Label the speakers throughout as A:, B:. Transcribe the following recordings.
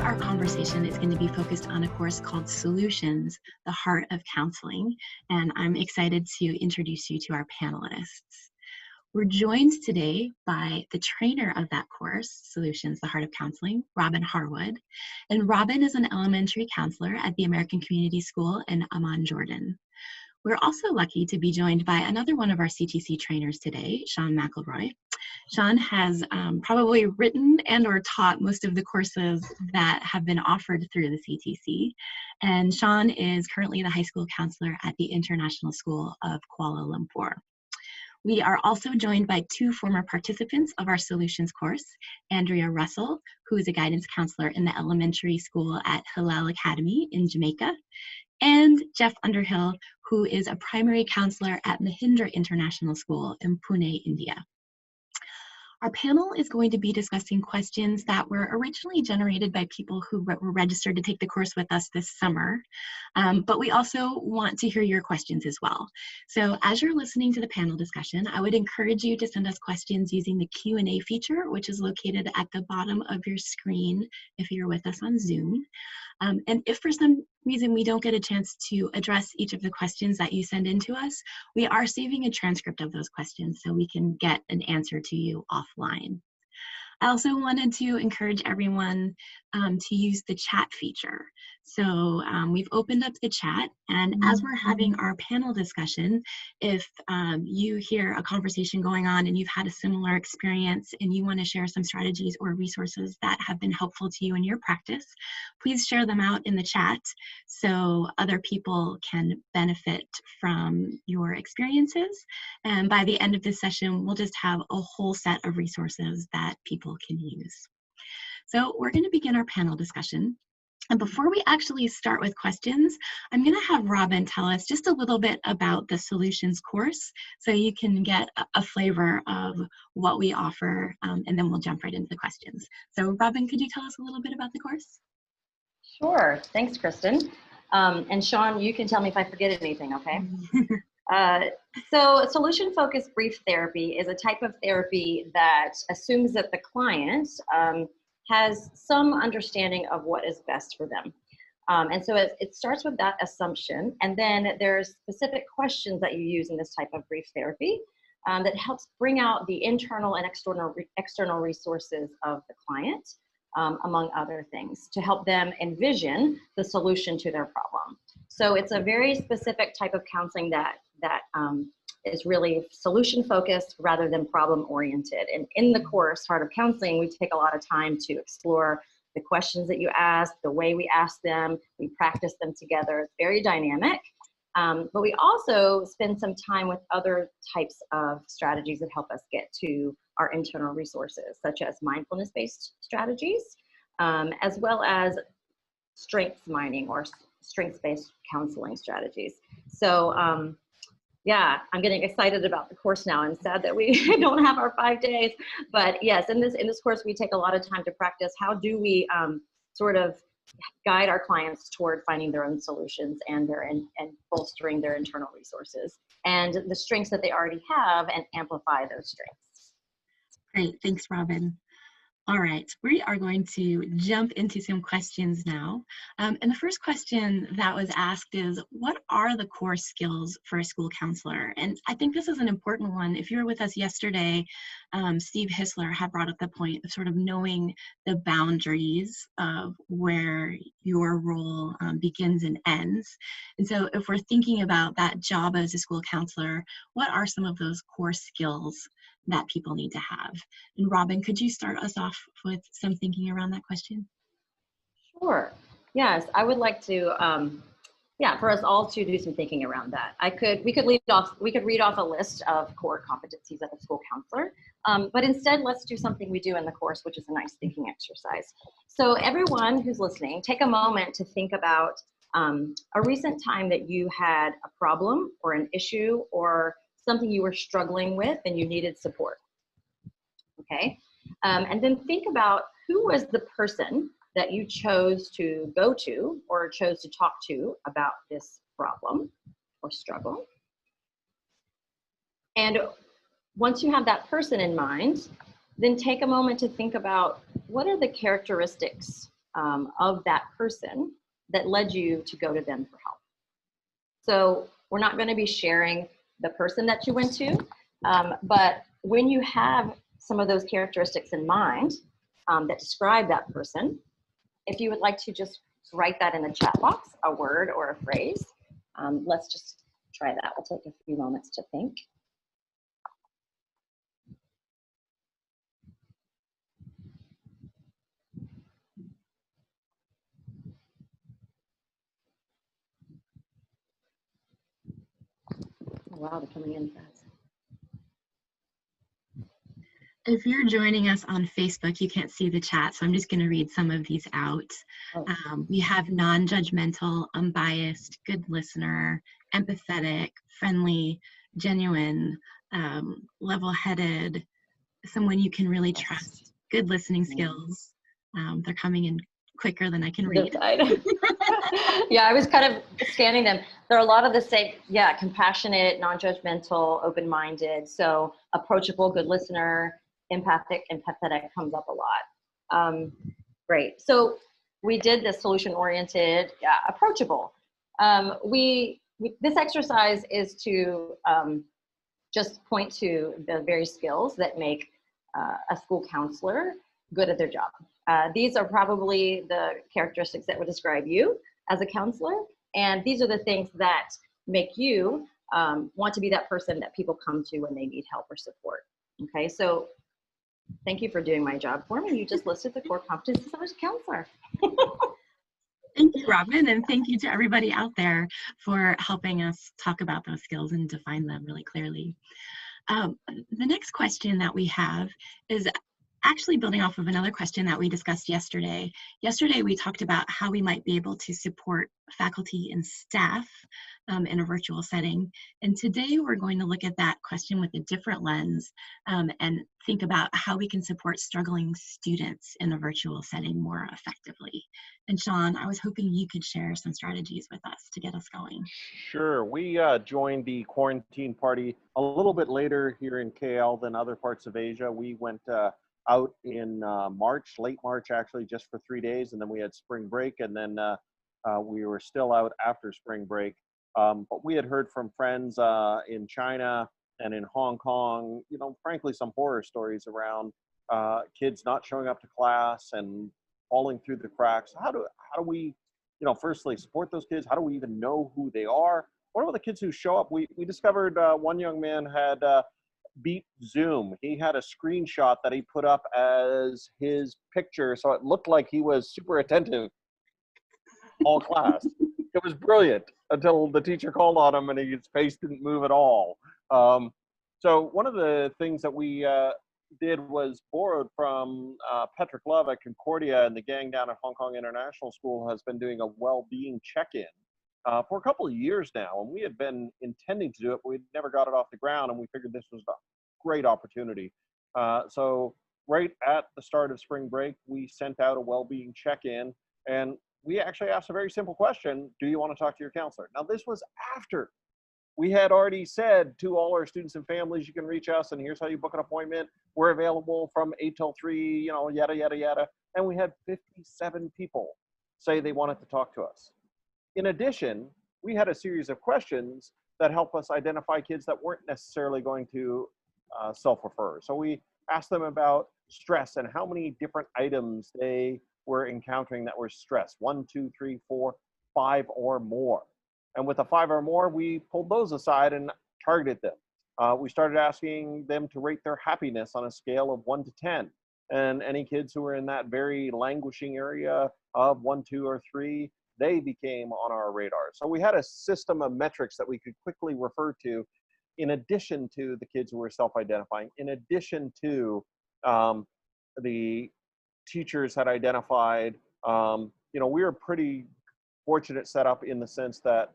A: our conversation is going to be focused on a course called Solutions, the Heart of Counseling, and I'm excited to introduce you to our panelists. We're joined today by the trainer of that course, Solutions, the Heart of Counseling, Robin Harwood. And Robin is an elementary counselor at the American Community School in Amman, Jordan. We're also lucky to be joined by another one of our CTC trainers today, Sean McElroy. Sean has probably written and or taught most of the courses that have been offered through the CTC. And Sean is currently the high school counselor at the International School of Kuala Lumpur. We are also joined by two former participants of our Solutions course, Andrea Russell, who is a guidance counselor in the elementary school at Hillel Academy in Jamaica, and Jeff Underhill, who is a primary counselor at Mahindra International School in Pune, India. Our panel is going to be discussing questions that were originally generated by people who were registered to take the course with us this summer, but we also want to hear your questions as well. So as you're listening to the panel discussion, I would encourage you to send us questions using the Q&A feature, which is located at the bottom of your screen if you're with us on Zoom. And if for some reason we don't get a chance to address each of the questions that you send in to us, we are saving a transcript of those questions so we can get an answer to you offline. I also wanted to encourage everyone to use the chat feature. So we've opened up the chat, and as we're having our panel discussion, if you hear a conversation going on and you've had a similar experience and you want to share some strategies or resources that have been helpful to you in your practice, please share them out in the chat so other people can benefit from your experiences. And by the end of this session, we'll just have a whole set of resources that people can use. So we're going to begin our panel discussion. And before we actually start with questions, I'm going to have Robin tell us just a little bit about the Solutions course so you can get a flavor of what we offer, and then we'll jump right into the questions. So Robin, could you tell us a little bit about the course?
B: Sure. Thanks, Kristen. And Sean, you can tell me if I forget anything, okay? So solution-focused brief therapy is a type of therapy that assumes that the client has some understanding of what is best for them. And so it starts with that assumption, and then there's specific questions that you use in this type of brief therapy that helps bring out the internal and external resources of the client, among other things, to help them envision the solution to their problem. So it's a very specific type of counseling that is really solution focused rather than problem oriented. And in the course, Heart of Counseling, we take a lot of time to explore the questions that you ask, the way we ask them, we practice them together. It's very dynamic. But we also spend some time with other types of strategies that help us get to our internal resources, such as mindfulness-based strategies, as well as strengths mining or strengths-based counseling strategies. So yeah, I'm getting excited about the course now. I'm sad that we don't have our 5 days, but yes, in this course, we take a lot of time to practice. How do we sort of guide our clients toward finding their own solutions and bolstering their internal resources and the strengths that they already have and amplify those strengths.
A: Great, thanks, Robin. All right, we are going to jump into some questions now. And the first question that was asked is, what are the core skills for a school counselor? And I think this is an important one. If you were with us yesterday, Steve Hissler had brought up the point of sort of knowing the boundaries of where your role begins and ends. And so if we're thinking about that job as a school counselor, what are some of those core skills that people need to have? And Robin, could you start us off with some thinking around that question?
B: Sure. Yes, I would like to, for us all to do some thinking around that. We could read off a list of core competencies of a school counselor, but instead let's do something we do in the course, which is a nice thinking exercise. So everyone who's listening, take a moment to think about a recent time that you had a problem or an issue or something you were struggling with and you needed support, okay? And then think about who was the person that you chose to go to or chose to talk to about this problem or struggle. And once you have that person in mind, then take a moment to think about what are the characteristics of that person that led you to go to them for help. So we're not going to be sharing the person that you went to, but when you have some of those characteristics in mind that describe that person, if you would like to just write that in the chat box, a word or a phrase, let's just try that. We'll take a few moments to think. Oh, wow, they're coming in fast.
A: If you're joining us on Facebook, you can't see the chat, so I'm just going to read some of these out. We have non-judgmental, unbiased, good listener, empathetic, friendly, genuine, level-headed, someone you can really trust, good listening skills. They're coming in quicker than I can read.
B: Yeah, I was kind of scanning them. There are a lot of the same, yeah, compassionate, non-judgmental, open-minded, so approachable, good listener, empathic, empathetic comes up a lot. Great. So we did the solution-oriented, approachable. This exercise is to just point to the various skills that make a school counselor good at their job. These are probably the characteristics that would describe you as a counselor, and these are the things that make you want to be that person that people come to when they need help or support. Okay, so thank you for doing my job for me. You just listed the core competencies of a counselor.
A: Thank you, Robin, and thank you to everybody out there for helping us talk about those skills and define them really clearly. The next question that we have is actually building off of another question that we discussed yesterday. Yesterday, we talked about how we might be able to support faculty and staff in a virtual setting. And today, we're going to look at that question with a different lens and think about how we can support struggling students in a virtual setting more effectively. And Sean, I was hoping you could share some strategies with us to get us going.
C: Sure. We joined the quarantine party a little bit later here in KL than other parts of Asia. We went out in March, late March actually, just for 3 days, and then we had spring break, and then we were still out after spring break. But we had heard from friends in China and in Hong Kong, you know, frankly, some horror stories around kids not showing up to class and falling through the cracks. How do we, you know, firstly support those kids? How do we even know who they are? What about the kids who show up? We discovered one young man had beat Zoom. He had a screenshot that he put up as his picture, so it looked like he was super attentive all class. It was brilliant until the teacher called on him and his face didn't move at all. So one of the things that we did was borrowed from Patrick Love at Concordia, and the gang down at Hong Kong International School has been doing a Wellbeing Check In for a couple of years now, and we had been intending to do it, but we never got it off the ground, and we figured this was a great opportunity. So right at the start of spring break, we sent out a Wellbeing Check In, and we actually asked a very simple question: do you want to talk to your counselor? Now, this was after we had already said to all our students and families, you can reach us, and here's how you book an appointment. We're available from 8 till 3, you know, yada, yada, yada. And we had 57 people say they wanted to talk to us. In addition, we had a series of questions that help us identify kids that weren't necessarily going to self-refer. So we asked them about stress and how many different items they were encountering that were stress: 1, 2, 3, 4, 5 or more. And with the 5 or more, we pulled those aside and targeted them. We started asking them to rate their happiness on a scale of 1 to 10. And any kids who were in that very languishing area of 1, 2, or 3, they became on our radar. So we had a system of metrics that we could quickly refer to, in addition to the kids who were self-identifying, in addition to the teachers had identified. You know, we were pretty fortunate setup in the sense that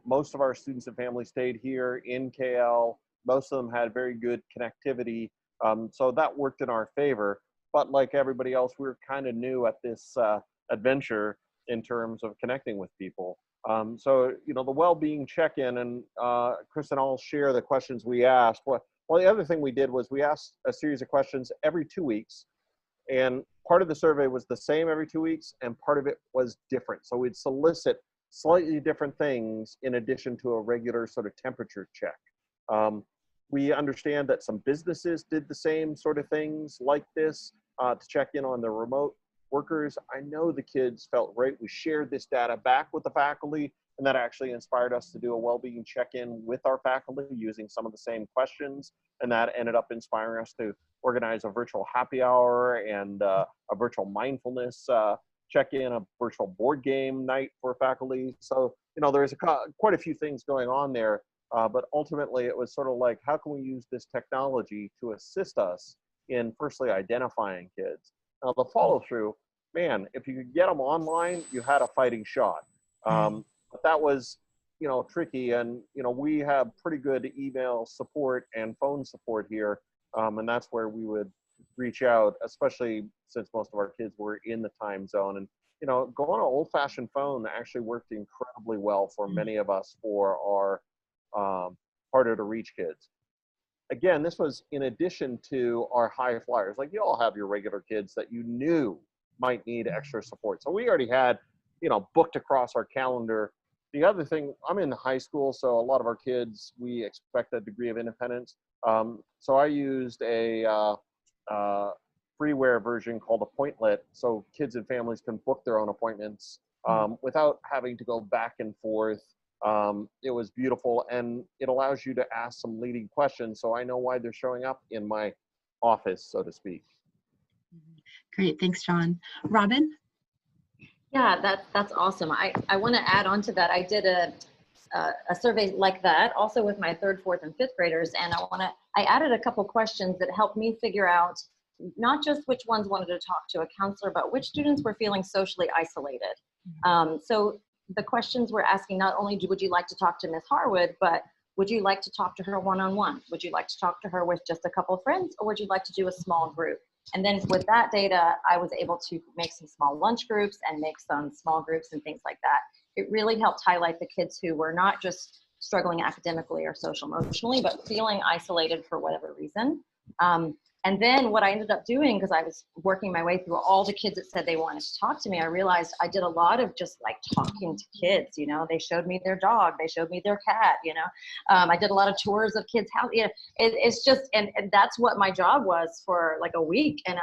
C: most of our students and families stayed here in KL. Most of them had very good connectivity. So that worked in our favor. But like everybody else, we were kind of new at this adventure in terms of connecting with people. So, you know, the Wellbeing Check In, and Chris and I'll share the questions we asked. Well, the other thing we did was we asked a series of questions every 2 weeks. And part of the survey was the same every 2 weeks, and part of it was different. So we'd solicit slightly different things in addition to a regular sort of temperature check. We understand that some businesses did the same sort of things like this to check in on their remote workers. I know the kids felt great. We shared this data back with the faculty, and that actually inspired us to do a well-being check-in with our faculty using some of the same questions. And that ended up inspiring us to organize a virtual happy hour and a virtual mindfulness check-in, a virtual board game night for faculty. So, you know, there's quite a few things going on there. But ultimately, it was sort of like, how can we use this technology to assist us in firstly identifying kids? Now, the follow through, man, if you could get them online, you had a fighting shot. But that was, you know, tricky. And, you know, we have pretty good email support and phone support here. And that's where we would reach out, especially since most of our kids were in the time zone. And, you know, going on an old fashioned phone actually worked incredibly well for many of us for our harder to reach kids. Again, this was in addition to our high flyers. Like, you all have your regular kids that you knew might need extra support. So we already had, you know, booked across our calendar. The other thing, I'm in high school, so a lot of our kids, we expect a degree of independence. So I used a freeware version called Appointlet, so kids and families can book their own appointments without having to go back and forth. It was beautiful, and it allows you to ask some leading questions, so I know why they're showing up in my office, so to speak.
A: Great, thanks, Sean. Robin?
B: Yeah, that's awesome. I want to add on to that. I did a survey like that, also with my 3rd, 4th, and 5th graders, and I added a couple questions that helped me figure out not just which ones wanted to talk to a counselor, but which students were feeling socially isolated. So the questions were asking not only would you like to talk to Miss Harwood, but would you like to talk to her one-on-one? Would you like to talk to her with just a couple of friends, or would you like to do a small group? And then with that data, I was able to make some small lunch groups and make some small groups and things like that. It really helped highlight the kids who were not just struggling academically or social emotionally, but feeling isolated for whatever reason. And then what I ended up doing, because I was working my way through all the kids that said they wanted to talk to me, I realized I did a lot of just like talking to kids. You know, they showed me their dog, they showed me their cat, you know. I did a lot of tours of kids' house. You know, it's just, and that's what my job was for like a week. And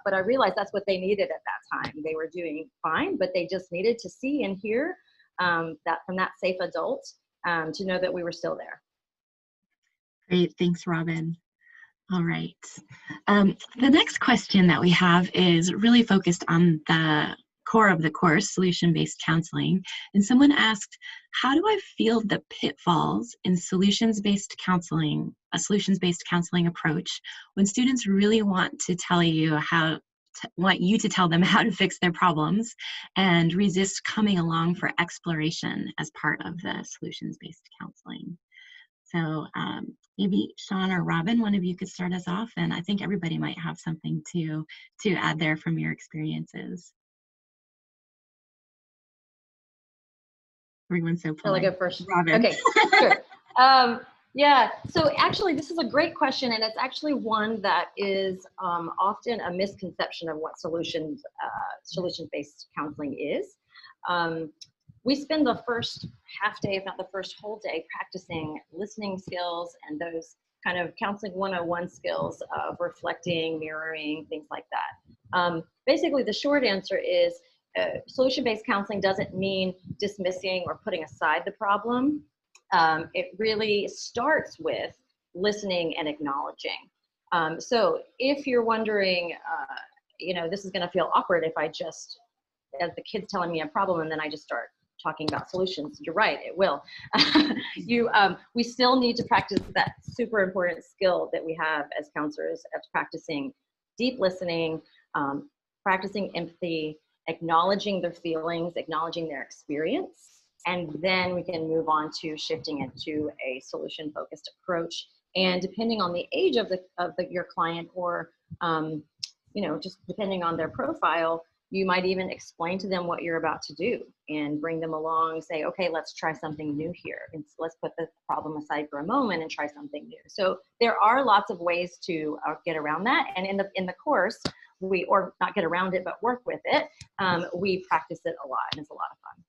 B: but I realized that's what they needed at that time. They were doing fine, but they just needed to see and hear that from that safe adult to know that we were still there.
A: Great, thanks, Robin. All right. The next question that we have is really focused on the core of the course, solution-based counseling. And someone asked, how do I field the pitfalls in solutions-based counseling, a solutions-based counseling approach, when students really want to tell you want you to tell them how to fix their problems and resist coming along for exploration as part of the solutions-based counseling? So maybe Sean or Robin, one of you could start us off, and I think everybody might have something to add there from your experiences. Everyone's so polite.
B: Shall I go first?
A: Robin.
B: Okay, sure. Yeah, so actually this is a great question, and it's actually one that is often a misconception of what solution-based counseling is. We spend the first half day, if not the first whole day, practicing listening skills and those kind of counseling 101 skills of reflecting, mirroring, things like that. Basically, the short answer is solution-based counseling doesn't mean dismissing or putting aside the problem. It really starts with listening and acknowledging. So if you're wondering, you know, this is going to feel awkward if I just, as the kid's telling me a problem and then I just start talking about solutions. You're right, it will. We still need to practice that super important skill that we have as counselors of practicing deep listening, practicing empathy, acknowledging their feelings, acknowledging their experience, and then we can move on to shifting into a solution-focused approach. And depending on the age of your client, or you know, just depending on their profile, You might even explain to them what you're about to do and bring them along, say, okay, let's try something new here. Let's put the problem aside for a moment and try something new. So there are lots of ways to get around that. And in the course, or not get around it, but work with it, we practice it a lot, and it's a lot of fun.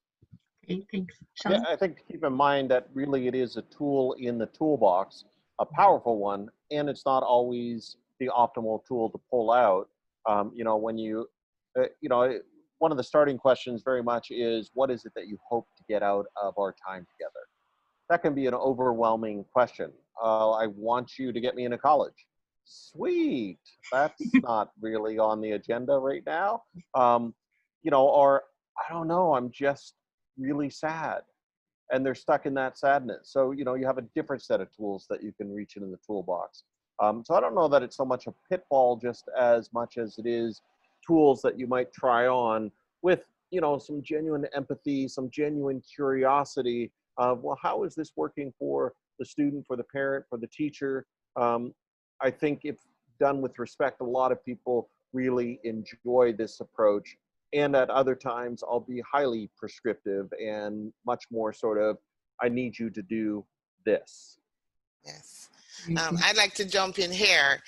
A: Great, thanks. Sean?
C: Yeah, I think to keep in mind that really it is a tool in the toolbox, a powerful one, and it's not always the optimal tool to pull out. When you, one of the starting questions very much is, what is it that you hope to get out of our time together? That can be an overwhelming question. I want you to get me into college. Sweet. That's not really on the agenda right now. Or I don't know, I'm just really sad. And they're stuck in that sadness. So, you have a different set of tools that you can reach into the toolbox. So I don't know that it's so much a pitfall just as much as it is tools that you might try on with, some genuine empathy, some genuine curiosity of, well, how is this working for the student, for the parent, for the teacher? I think if done with respect, a lot of people really enjoy this approach. And at other times, I'll be highly prescriptive and much more sort of, I need you to do this.
D: Yes. I'd like to jump in here.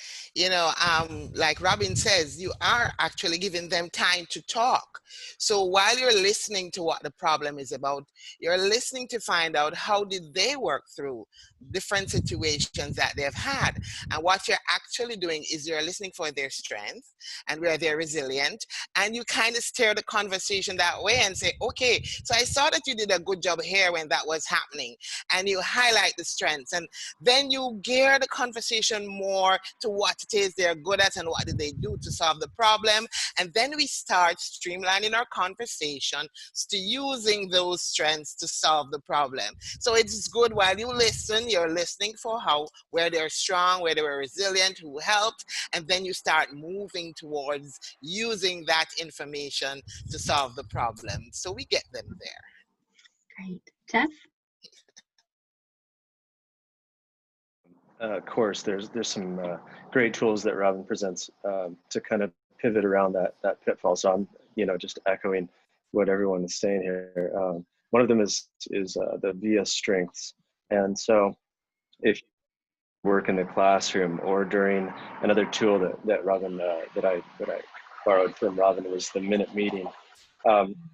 D: Like Robin says, you are actually giving them time to talk. So while you're listening to what the problem is about, you're listening to find out how did they work through different situations that they've had. And what you're actually doing is you're listening for their strength and where they're resilient. And you kind of steer the conversation that way and say, okay, so I saw that you did a good job here when that was happening. And you highlight the strengths. And then you gear the conversation more to what it is they're good at and what did they do to solve the problem. And then we start streamlining our conversation to using those strengths to solve the problem. So it's good while you listen, you're listening for where they're strong, where they were resilient, who helped, and then you start moving towards using that information to solve the problem. So we get them there.
A: Great. Jeff?
E: Course, there's some great tools that Robin presents to kind of pivot around that pitfall. So I'm just echoing what everyone is saying here. One of them is the VIA strengths, and so if you work in the classroom or during another tool that Robin that I borrowed from Robin was the minute meeting.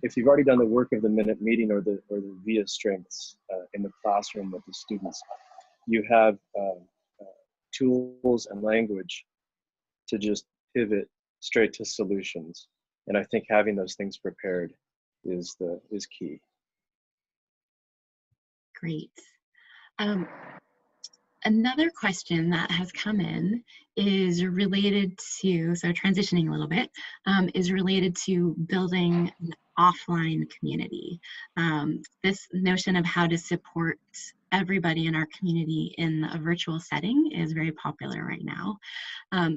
E: If you've already done the work of the minute meeting or the VIA strengths in the classroom with the students, you have tools and language to just pivot straight to solutions. And I think having those things prepared is key.
A: Great. Another question that has come in is related to, so transitioning a little bit, is related to building an offline community. This notion of how to support everybody in our community in a virtual setting is very popular right now.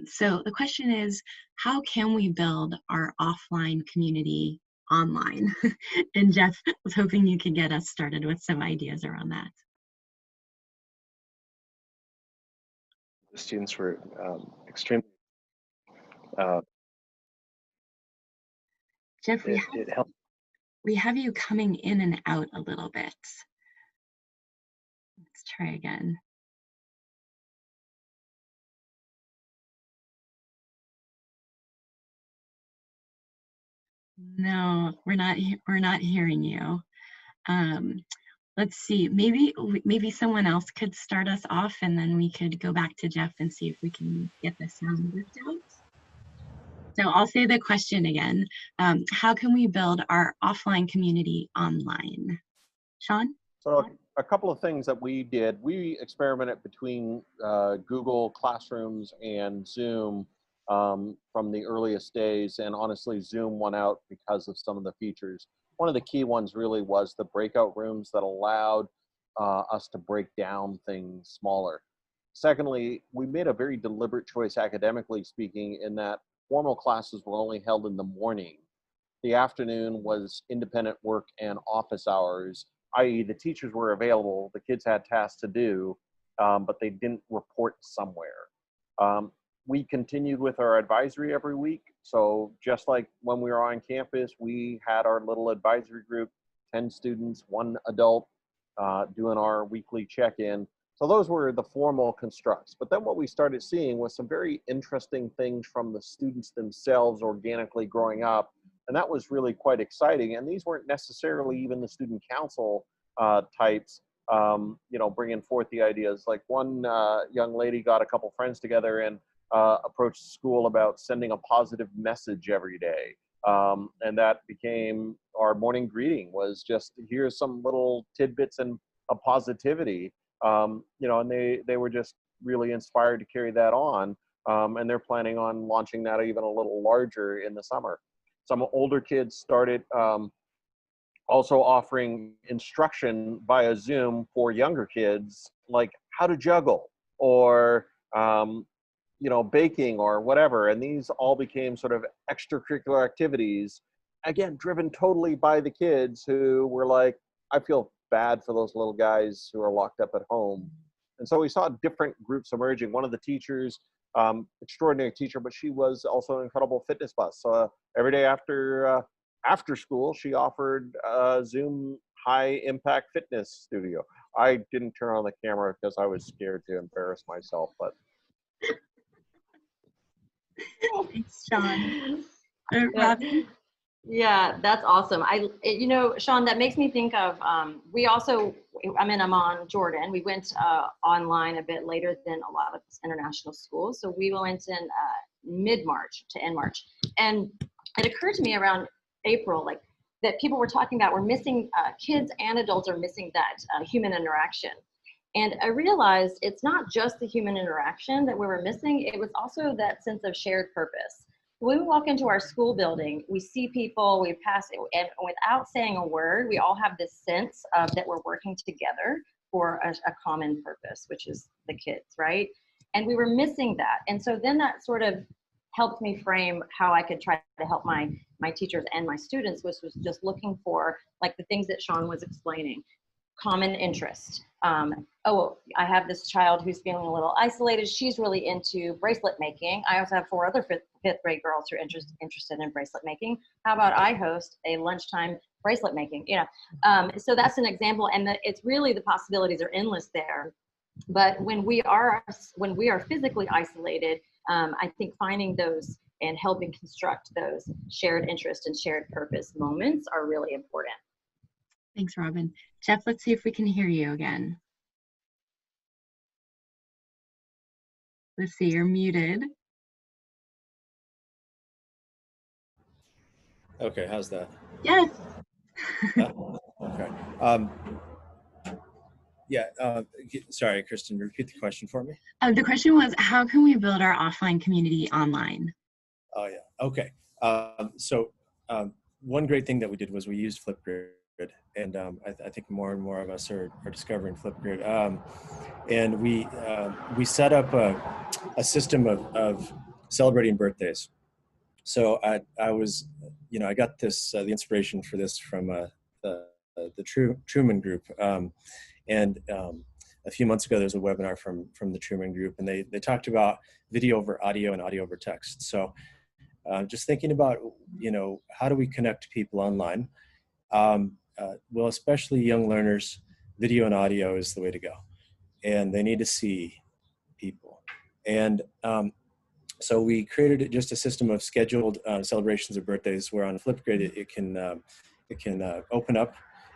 A: So the question is, how can we build our offline community online? And Jeff, I was hoping you could get us started with some ideas around that.
E: The students were extremely.
A: Jeff,
E: it helped.
A: We have you coming in and out a little bit. Let's try again. No, we're not hearing you. Let's see, maybe someone else could start us off and then we could go back to Jeff and see if we can get the sound worked out. So I'll say the question again. How can we build our offline community online? Sean?
C: So a couple of things that we did. We experimented between Google Classrooms and Zoom from the earliest days, and honestly, Zoom won out because of some of the features. One of the key ones really was the breakout rooms that allowed us to break down things smaller. Secondly, we made a very deliberate choice, academically speaking, in that formal classes were only held in the morning. The afternoon was independent work and office hours, i.e. the teachers were available, the kids had tasks to do, but they didn't report somewhere. we continued with our advisory every week. So just like when we were on campus, we had our little advisory group, 10 students, 1 adult, doing our weekly check-in. So those were the formal constructs. But then what we started seeing was some very interesting things from the students themselves organically growing up. And that was really quite exciting. And these weren't necessarily even the student council types, you know, bringing forth the ideas. Like one young lady got a couple friends together and approached school about sending a positive message every day. And that became our morning greeting, was just, here's some little tidbits and a positivity. You know, and they were just really inspired to carry that on. And they're planning on launching that even a little larger in the summer. Some older kids started also offering instruction via Zoom for younger kids, like how to juggle or, you know, baking or whatever. And these all became sort of extracurricular activities, again, driven totally by the kids who were like, I feel bad for those little guys who are locked up at home. And so we saw different groups emerging. One of the teachers, extraordinary teacher, but she was also an incredible fitness buff. So every day after school, she offered a Zoom high impact fitness studio. I didn't turn on the camera because I was scared to embarrass myself, but.
A: Thanks, Sean.
B: Robin? Yeah, that's awesome. You know, Sean, that makes me think of, we also, I'm on Jordan. We went online a bit later than a lot of international schools. So we went in mid-March to end March. And it occurred to me around April, like that people were talking about, we're missing, kids and adults are missing that human interaction. And I realized it's not just the human interaction that we were missing, it was also that sense of shared purpose. When we walk into our school building, we see people, we pass it, and without saying a word, we all have this sense of that we're working together for a common purpose, which is the kids, right? And we were missing that. And so then that sort of helped me frame how I could try to help my teachers and my students, which was just looking for like the things that Sean was explaining. Common interest. Oh, I have this child who's feeling a little isolated. She's really into bracelet making. I also have 4 other fifth grade girls who are interested in bracelet making. How about I host a lunchtime bracelet making? You know, so that's an example, and it's really, the possibilities are endless there. But when we are physically isolated, I think finding those and helping construct those shared interest and shared purpose moments are really important.
A: Thanks, Robin. Jeff, let's see if we can hear you again. Let's see, you're muted.
F: Okay, how's that?
A: Yes.
F: Okay. Sorry, Kristen, repeat the question for me.
A: The question was, how can we build our offline community online?
F: Oh, yeah. Okay. One great thing that we did was we used Flipgrid. And I think more and more of us are discovering Flipgrid. And we set up a system of celebrating birthdays. So I was, you know, I got this the inspiration for this from the Truman Group. And a few months ago, there was a webinar from the Truman Group, and they talked about video over audio and audio over text. So just thinking about, you know, how do we connect people online? Well, especially young learners, video and audio is the way to go. And they need to see people. And so we created just a system of scheduled celebrations of birthdays where on Flipgrid it can open up.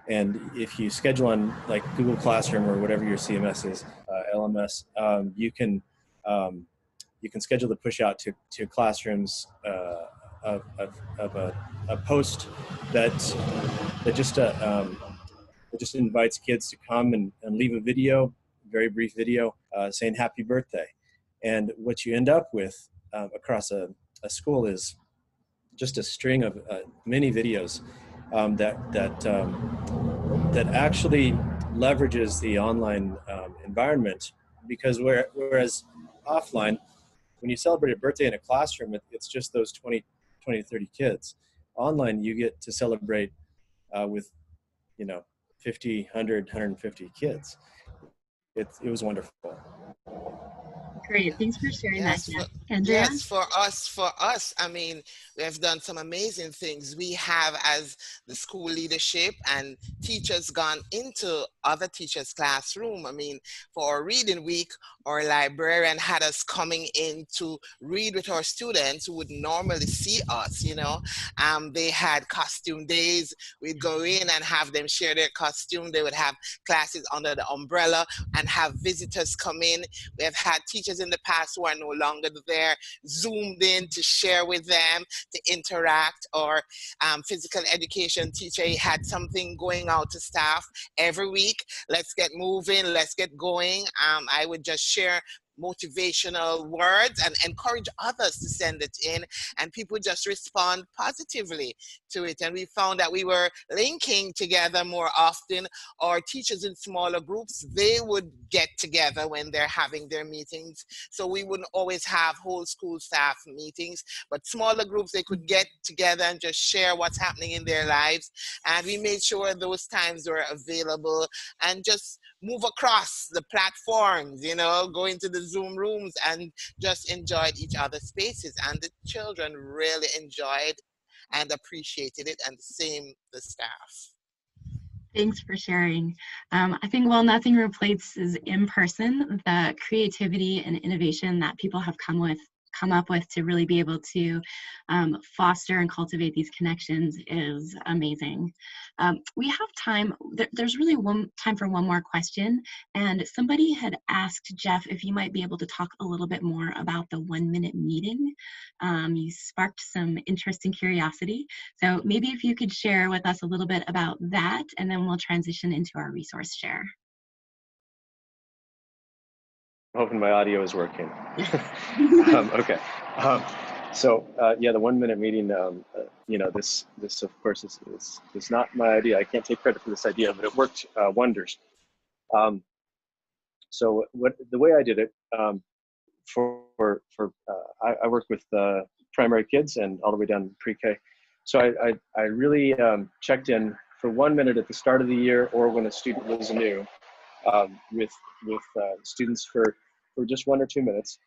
F: And if you schedule on like Google Classroom or whatever your CMS is, LMS, you can schedule the push out to classrooms of a post that just invites kids to come and leave a video, very brief video, saying happy birthday. And what you end up with across a school is just a string of mini videos that actually leverages the online environment, because whereas offline, when you celebrate a birthday in a classroom, it's just those 20 to 30 kids. Online, you get to celebrate with, you know, 50, 100, 150 kids. It was wonderful.
A: Great. Thanks for sharing that,
D: Yes,
A: Jeff. Andrea?
D: for us, I mean, we have done some amazing things. We have, as the school leadership and teachers, gone into other teachers' classroom. I mean, for our reading week, our librarian had us coming in to read with our students who would normally see us, you know. They had costume days. We'd go in and have them share their costume. They would have classes under the umbrella and have visitors come in. We have had teachers in the past who are no longer there, zoomed in to share with them, to interact, or physical education teacher had something going out to staff every week. Let's get moving, let's get going. I would just share motivational words and encourage others to send it in, and people just respond positively to it. And we found that we were linking together more often. Or teachers in smaller groups, they would get together when they're having their meetings. So we wouldn't always have whole school staff meetings, but smaller groups, they could get together and just share what's happening in their lives. And we made sure those times were available, and just move across the platforms, you know, go into the Zoom rooms and just enjoyed each other's spaces. And the children really enjoyed and appreciated it, and the same the staff.
A: Thanks for sharing. I think while nothing replaces in person, the creativity and innovation that people have come up with to really be able to foster and cultivate these connections is amazing. We have time, there's really time for one more question, and somebody had asked Jeff if you might be able to talk a little bit more about the 1 minute meeting. You sparked some interest and curiosity, so maybe if you could share with us a little bit about that, and then we'll transition into our resource share.
E: I'm hoping my audio is working. Okay. So yeah, the 1 minute meeting, you know, this of course is not my idea. I can't take credit for this idea, but it worked wonders. So the way I did it, I work with primary kids and all the way down to pre-K. So I really checked in for 1 minute at the start of the year, or when a student was new, with students for just 1 or 2 minutes.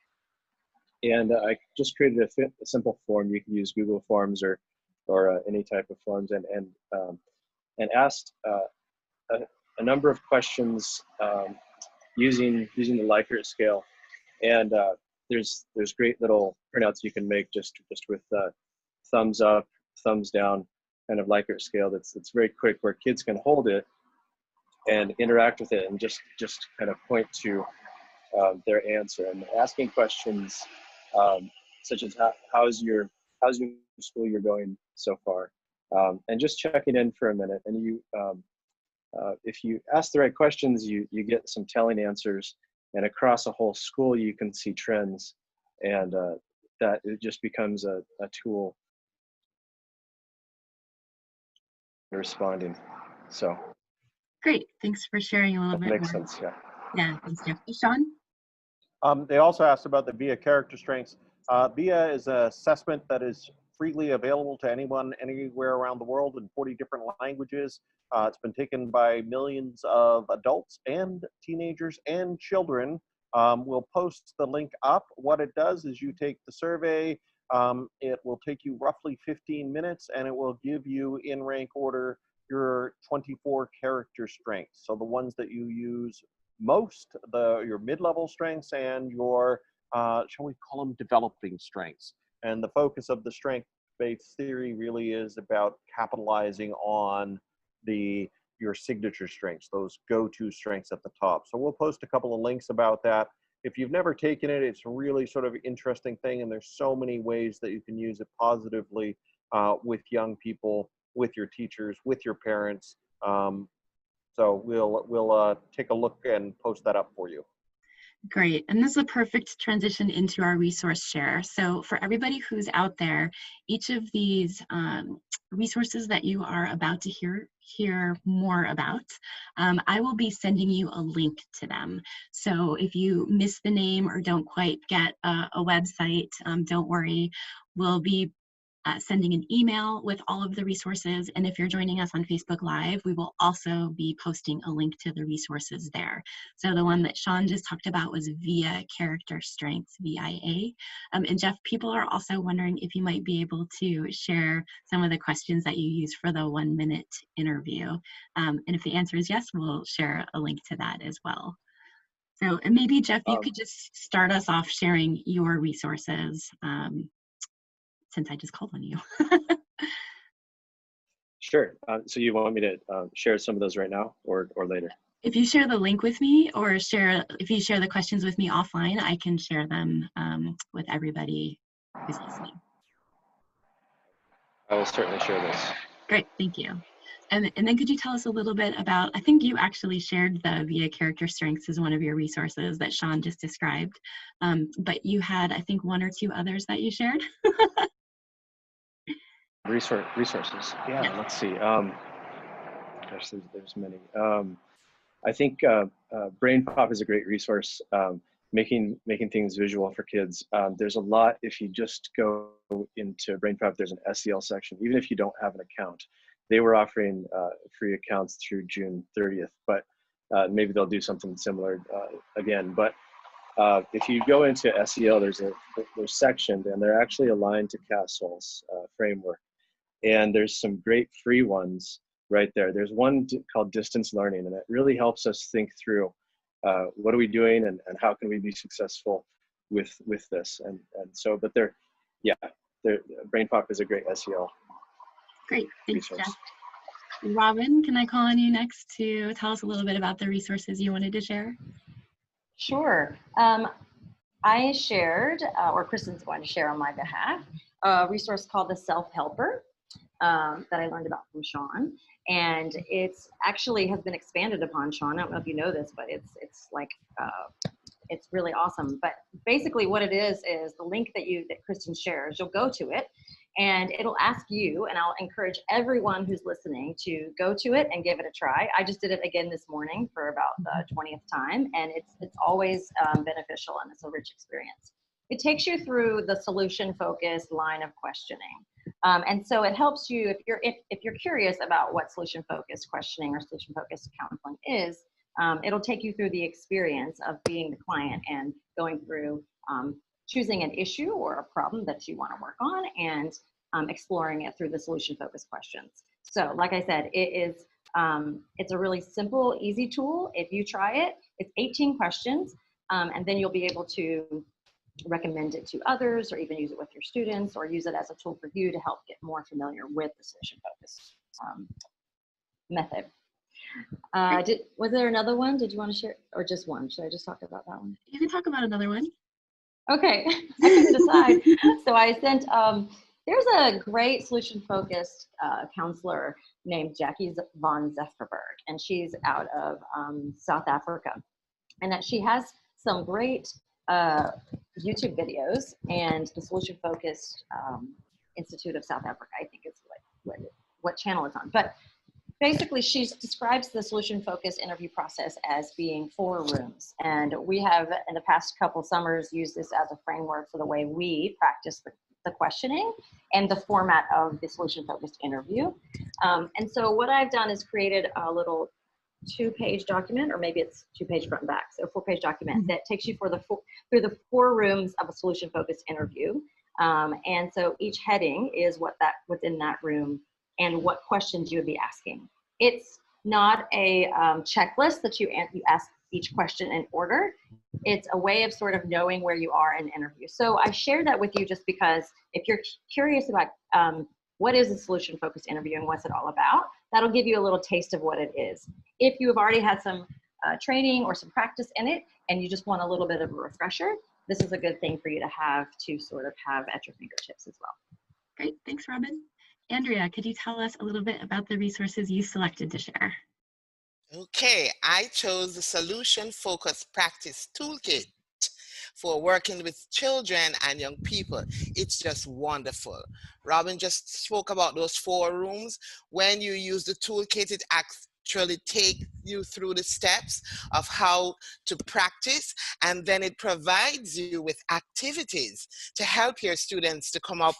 E: And I just created a simple form. You can use Google Forms or any type of forms, and asked a number of questions using the Likert scale. And there's great little printouts you can make just with thumbs up, thumbs down kind of Likert scale. That's very quick, where kids can hold it and interact with it and just kind of point to their answer, and asking questions such as how's your school year going so far, and just checking in for a minute. And you if you ask the right questions, you get some telling answers, and across a whole school you can see trends, and that it just becomes a tool for responding. So
A: Great, thanks for sharing a little bit more.
E: Makes sense, yeah.
A: Yeah, thanks, Jeff. Sean?
C: They also asked about the VIA character strengths. VIA is an assessment that is freely available to anyone anywhere around the world in 40 different languages. It's been taken by millions of adults and teenagers and children. We'll post the link up. What it does is you take the survey. It will take you roughly 15 minutes, and it will give you in rank order your 24 character strengths. So the ones that you use most, your mid-level strengths, and your, shall we call them, developing strengths. And the focus of the strength-based theory really is about capitalizing on your signature strengths, those go-to strengths at the top. So we'll post a couple of links about that. If you've never taken it, it's a really sort of interesting thing, and there's so many ways that you can use it positively with young people, with your teachers, with your parents. So we'll take a look and post that up for you.
A: Great, and this is a perfect transition into our resource share. So for everybody who's out there, each of these resources that you are about to hear more about, I will be sending you a link to them. So if you miss the name or don't quite get a website, don't worry. We'll be sending an email with all of the resources. And if you're joining us on Facebook Live, we will also be posting a link to the resources there. So the one that Sean just talked about was VIA Character Strengths, VIA. And Jeff, people are also wondering if you might be able to share some of the questions that you use for the 1-minute interview. And if the answer is yes, we'll share a link to that as well. So, and maybe Jeff, you could just start us off sharing your resources, since I just called on you.
E: Sure. So you want me to share some of those right now or later?
A: If you share the link with me, or if you share the questions with me offline, I can share them with everybody who's listening.
E: I will certainly share this.
A: Great, thank you. And then could you tell us a little bit about, I think you actually shared the VIA Character Strengths as one of your resources that Sean just described, but you had, I think, 1 or 2 others that you shared.
E: Resources. Yeah, let's see. Gosh, there's many. I think Brain Pop is a great resource, making things visual for kids. There's a lot. If you just go into Brain Pop, there's an SEL section. Even if you don't have an account, they were offering free accounts through June 30th, but maybe they'll do something similar again. But if you go into SEL, they're sectioned, and they're actually aligned to Castle's framework. And there's some great free ones right there. There's one called Distance Learning, and it really helps us think through what are we doing and how can we be successful with this. And so, but Brain Pop is a great SEL.
A: Great, thanks,
E: resource.
A: Jeff. Robin, can I call on you next to tell us a little bit about the resources you wanted to share?
B: Sure. I shared, or Kristen's going to share on my behalf, a resource called the Self-Helper that I learned about from Sean. And it's actually has been expanded upon, Sean. I don't know if you know this, but it's like, it's really awesome. But basically what it is the link that Kristen shares, you'll go to it and it'll ask you, and I'll encourage everyone who's listening to go to it and give it a try. I just did it again this morning for about the 20th time, and it's always beneficial, and it's a rich experience. It takes you through the solution-focused line of questioning. And so it helps you, if you're curious about what solution-focused questioning or solution-focused counseling is, it'll take you through the experience of being the client and going through choosing an issue or a problem that you want to work on and exploring it through the solution-focused questions. So like I said, it's a really simple, easy tool. If you try it, it's 18 questions, and then you'll be able to recommend it to others, or even use it with your students, or use it as a tool for you to help get more familiar with the solution-focused method. Was there another one? Did you want to share, or just one? Should I just talk about that one?
A: You can talk about another one.
B: Okay, I couldn't decide. So I sent, there's a great solution-focused counselor named Jackie von Zefferberg, and she's out of South Africa. And that she has some great YouTube videos, and the Solution-Focused Institute of South Africa, I think is what channel it's on. But basically, she describes the solution-focused interview process as being 4 rooms. And we have, in the past couple summers, used this as a framework for the way we practice the questioning and the format of the solution-focused interview. And so what I've done is created a little 2-page document, or maybe it's 2-page front and back, so a 4-page document that takes you through the 4 rooms of a solution-focused interview. And so each heading is what's in that room and what questions you would be asking. It's not a checklist that you ask each question in order. It's a way of sort of knowing where you are in an interview. So I shared that with you just because if you're curious about what is a solution-focused interview and what's it all about, that'll give you a little taste of what it is. If you have already had some training or some practice in it and you just want a little bit of a refresher, this is a good thing for you to sort of have at your fingertips as well.
A: Great, thanks, Robin. Andrea, could you tell us a little bit about the resources you selected to share?
D: Okay, I chose the Solution Focused Practice Toolkit for working with children and young people. It's just wonderful. Robin just spoke about those 4 rooms. When you use the toolkit, it actually take you through the steps of how to practice, and then it provides you with activities to help your students to come up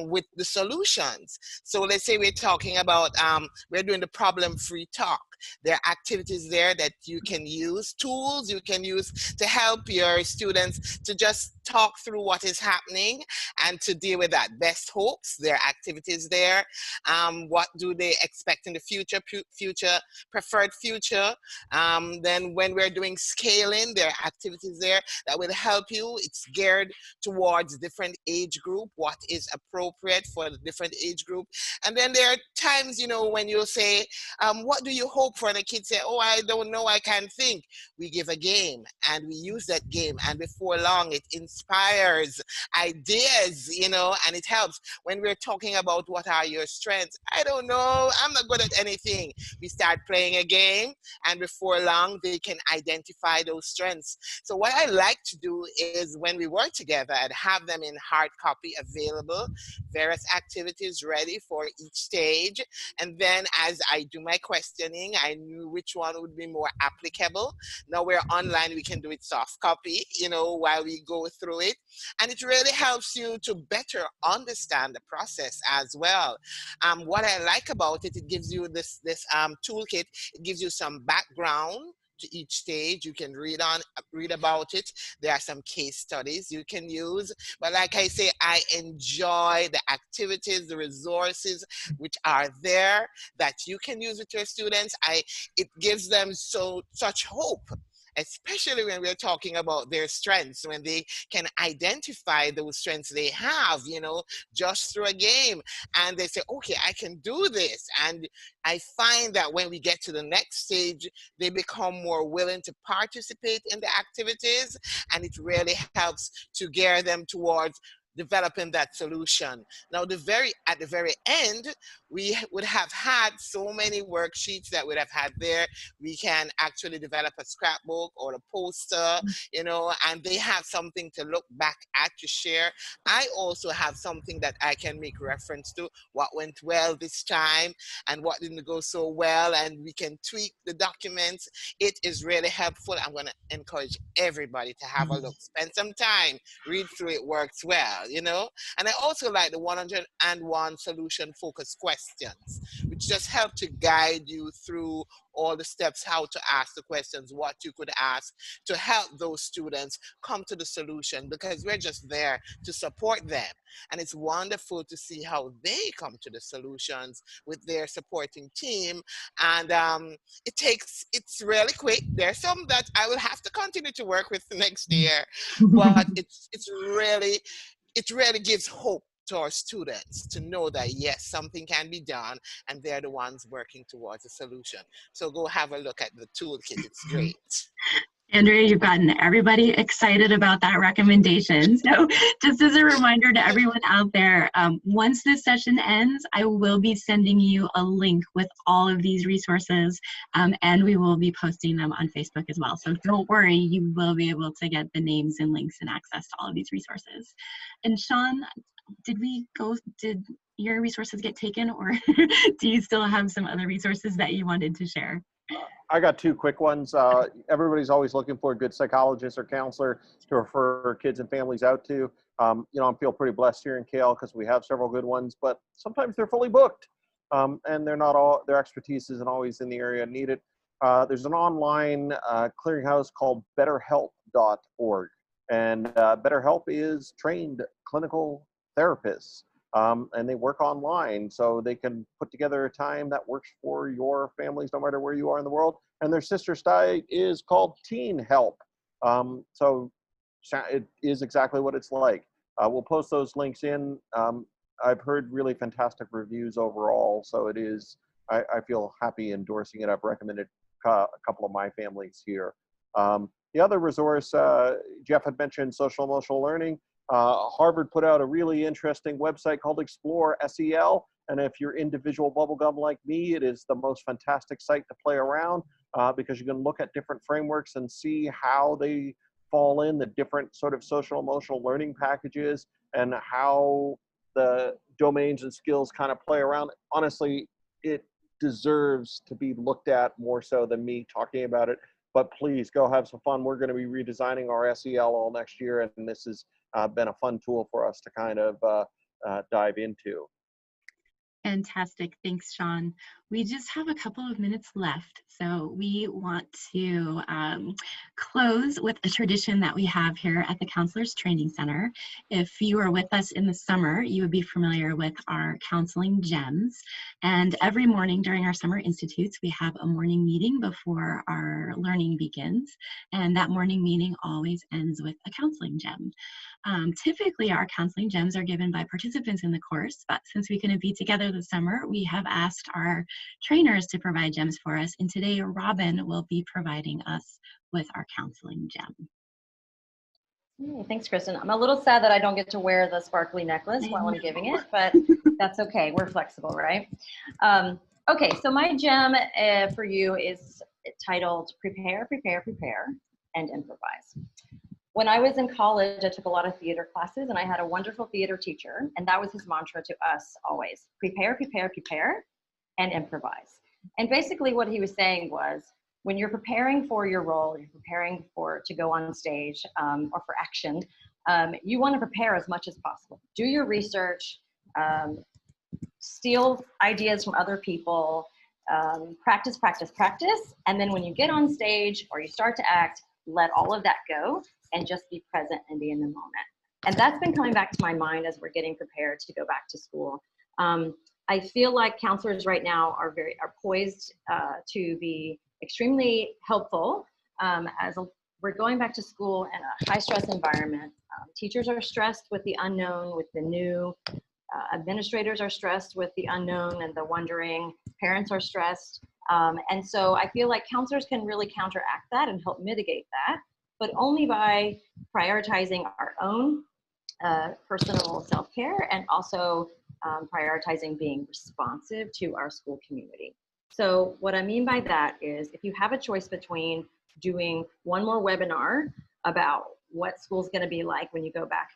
D: with the solutions. So let's say we're talking about, we're doing the problem-free talk. There are activities there that you can use, tools you can use to help your students to just talk through what is happening and to deal with that. Best hopes, there are activities there. What do they expect in the future, preferred future. Then when we're doing scaling, there are activities there that will help you. It's geared towards different age group, what is appropriate for the different age group. And then there are times, you know, when you'll say, what do you hope for? And the kids say, oh, I don't know, I can't think. We give a game and we use that game, and before long it inspires ideas, you know, and it helps. When we're talking about what are your strengths, I don't know, I'm not good at anything. We start playing a game, and before long they can identify those strengths. So what I like to do is when we work together, I'd have them in hard copy available, various activities ready for each stage. And then as I do my questioning, I knew which one would be more applicable. Now we're online, we can do it soft copy, you know, while we go through it. And it really helps you to better understand the process as well. What I like about it, it gives you this toolkit. It gives you some background to each stage. You can read about it. There are some case studies you can use. But like I say, I enjoy the activities, the resources which are there that you can use with your students. It gives them such hope, especially when we're talking about their strengths, when they can identify those strengths they have, you know, just through a game. And they say, okay, I can do this. And I find that when we get to the next stage, they become more willing to participate in the activities, and it really helps to gear them towards developing that solution. Now, at the very end, we would have had so many worksheets that we'd have had there. We can actually develop a scrapbook or a poster, you know, and they have something to look back at, to share. I also have something that I can make reference to, what went well this time and what didn't go so well, and we can tweak the documents. It is really helpful. I'm going to encourage everybody to have a look, spend some time, read through it, works well, you know. And I also like the 101 solution focused questions, which just help to guide you through all the steps, how to ask the questions, what you could ask to help those students come to the solution, because we're just there to support them. And it's wonderful to see how they come to the solutions with their supporting team. And it's really quick. There's some that I will have to continue to work with next year, but it really gives hope to our students to know that yes, something can be done, and they're the ones working towards a solution. So go have a look at the toolkit. It's great.
A: Andrea, you've gotten everybody excited about that recommendation. So just as a reminder to everyone out there, once this session ends, I will be sending you a link with all of these resources, and we will be posting them on Facebook as well. So don't worry, you will be able to get the names and links and access to all of these resources. And Sean, did your resources get taken, or do you still have some other resources that you wanted to share?
C: I got two quick ones. Everybody's always looking for a good psychologist or counselor to refer kids and families out to. You know, I feel pretty blessed here in KL because we have several good ones, but sometimes they're fully booked, and their expertise isn't always in the area needed. There's an online clearinghouse called BetterHelp.org, and BetterHelp is trained clinical therapists. And they work online, so they can put together a time that works for your families, no matter where you are in the world. And their sister site is called Teen Help. So it is exactly what it's like. We'll post those links in. I've heard really fantastic reviews overall, so it is. I feel happy endorsing it. I've recommended a couple of my families here. The other resource, Jeff had mentioned social emotional learning. Harvard put out a really interesting website called Explore SEL, and if you're individual bubblegum like me, it is the most fantastic site to play around because you can look at different frameworks and see how they fall in, the different sort of social emotional learning packages, and how the domains and skills kind of play around. Honestly, it deserves to be looked at more so than me talking about it. But please go have some fun. We're going to be redesigning our SEL all next year, and this has been a fun tool for us to kind of dive into.
A: Fantastic. Thanks, Sean. We just have a couple of minutes left, so we want to close with a tradition that we have here at the Counselors Training Center. If you are with us in the summer, you would be familiar with our counseling gems. And every morning during our summer institutes, we have a morning meeting before our learning begins. And that morning meeting always ends with a counseling gem. Typically, our counseling gems are given by participants in the course, but since we couldn't be together this summer, we have asked our trainers to provide gems for us, and today Robin will be providing us with our counseling gem.
B: Hey, thanks, Kristen. I'm a little sad that I don't get to wear the sparkly necklace while I'm giving it, but that's okay. We're flexible, right? Okay, so my gem for you is titled Prepare, Prepare, Prepare, and Improvise. When I was in college, I took a lot of theater classes, and I had a wonderful theater teacher, and that was his mantra to us always: prepare, prepare, prepare, and improvise. And basically what he was saying was, when you're preparing for your role, you're preparing to go on stage or for action, you want to prepare as much as possible. Do your research, steal ideas from other people, practice, practice, practice, and then when you get on stage or you start to act, let all of that go and just be present and be in the moment. And that's been coming back to my mind as we're getting prepared to go back to school. I feel like counselors right now are poised to be extremely helpful we're going back to school in a high stress environment. Teachers are stressed with the unknown, with the new. Administrators are stressed with the unknown and the wondering. Parents are stressed. And so I feel like counselors can really counteract that and help mitigate that, but only by prioritizing our own personal self-care and also prioritizing being responsive to our school community. So what I mean by that is, if you have a choice between doing one more webinar about what school's going to be like when you go back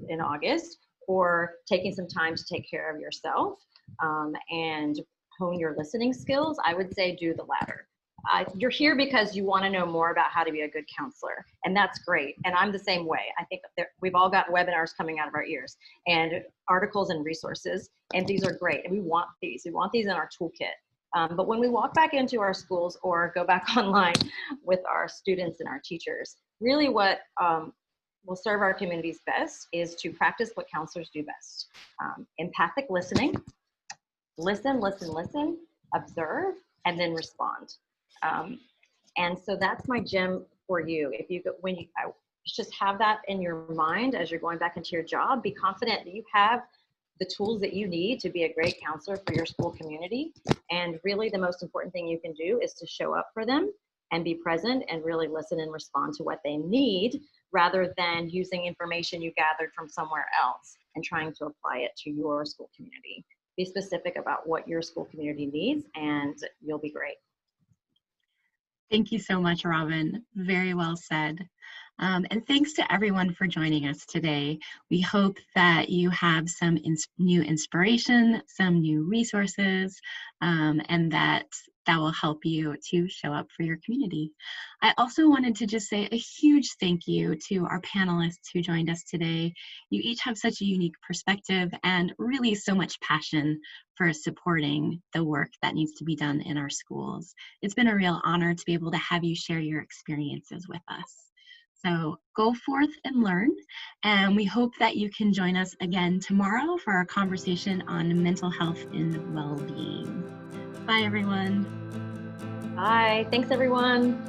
B: in August, or taking some time to take care of yourself and hone your listening skills, I would say do the latter. You're here because you want to know more about how to be a good counselor, and that's great. And I'm the same way. I think we've all got webinars coming out of our ears and articles and resources, and these are great. And we want these. We want these in our toolkit. But when we walk back into our schools or go back online with our students and our teachers, really what will serve our communities best is to practice what counselors do best. Empathic listening. Listen, listen, listen, observe, and then respond. And so that's my gem for you. If you just have that in your mind as you're going back into your job, be confident that you have the tools that you need to be a great counselor for your school community. And really the most important thing you can do is to show up for them and be present and really listen and respond to what they need, rather than using information you gathered from somewhere else and trying to apply it to your school community. Be specific about what your school community needs, and you'll be great.
A: Thank you so much, Robin. Very well said. And thanks to everyone for joining us today. We hope that you have some new inspiration, some new resources, and that will help you to show up for your community. I also wanted to just say a huge thank you to our panelists who joined us today. You each have such a unique perspective and really so much passion for supporting the work that needs to be done in our schools. It's been a real honor to be able to have you share your experiences with us. So go forth and learn, and we hope that you can join us again tomorrow for our conversation on mental health and well-being. Bye, everyone.
B: Bye. Thanks, everyone.